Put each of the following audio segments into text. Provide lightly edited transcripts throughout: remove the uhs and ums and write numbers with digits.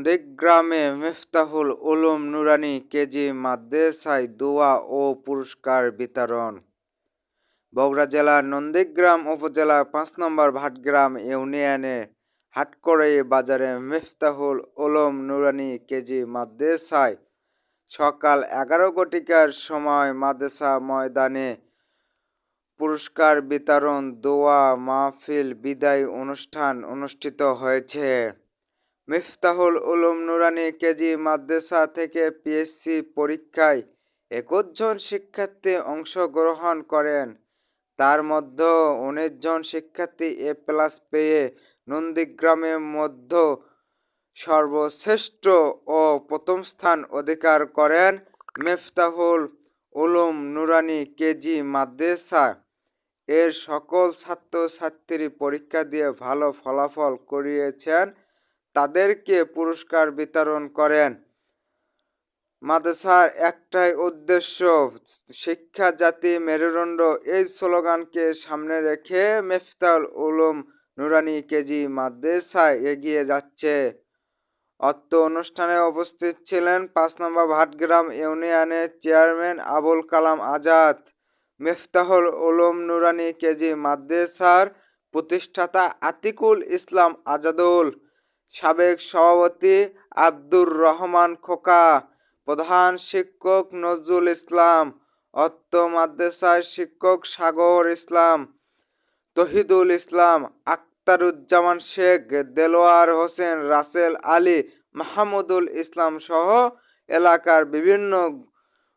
নন্দীগ্রামে মিফতাহুল উলুম নুরানী কেজি মাদ্রাসায় দোয়া ও পুরস্কার বিতরণ। বগুড়া জেলার নন্দীগ্রাম উপজেলার ৫ নম্বর ভাটগ্রাম ইউনিয়নে হাটকড়াই বাজারে মিফতাহুল উলুম নুরানী কেজি মাদ্রাসায় সকাল ১১ ঘটিকার সময় মাদ্রাসা ময়দানে পুরস্কার বিতরণ, দোয়া মাহফিল, বিদায় অনুষ্ঠান অনুষ্ঠিত হয়েছে। মিফতাহুল উলুম নুরানী কেজি মাদ্রাসা থেকে পিএসসি পরীক্ষায় ২১ জন শিক্ষার্থী অংশগ্রহণ করেন। তার মধ্যে ১৯ জন শিক্ষার্থী A+ পেয়ে নন্দীগ্রামের মধ্যে সর্বশ্রেষ্ঠ ও প্রথম স্থান অধিকার করেন। মিফতাহুল উলুম নুরানী কেজি মাদ্রাসা এর সকল ছাত্রছাত্রী পরীক্ষা দিয়ে ভালো ফলাফল করিয়েছেন, তাদেরকে পুরস্কার বিতরণ করেন। মাদ্রাসার একটাই উদ্দেশ্য, শিক্ষা জাতি মেরুদণ্ড, এই স্লোগানকে সামনে রেখে মিফতাহুল উলুম নুরানী কেজি মাদ্রাসা এগিয়ে যাচ্ছে। অত্র অনুষ্ঠানে উপস্থিত ছিলেন ৫ নম্বর ভাটগ্রাম ইউনিয়নের চেয়ারম্যান আবুল কালাম আজাদ, মিফতাহুল উলুম নুরানী কেজি মাদ্রাসার প্রতিষ্ঠাতা আতিকুল ইসলাম আজাদুল, সাবেক সভাপতি আব্দুর রহমান খোকা, প্রধান শিক্ষক নজরুল ইসলাম, অত্র মাদ্রাসার শিক্ষক সাগর ইসলাম, তহিদুল ইসলাম, আখতারুজ্জামান শেখ, দেলোয়ার হোসেন, রাসেল আলী, মাহমুদুল ইসলাম সহ এলাকার বিভিন্ন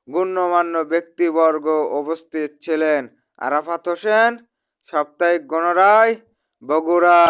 গণ্যমান্য ব্যক্তিবর্গ উপস্থিত ছিলেন। আরাফাত হোসেন, সাপ্তাহিক গণরায়, বগুড়া।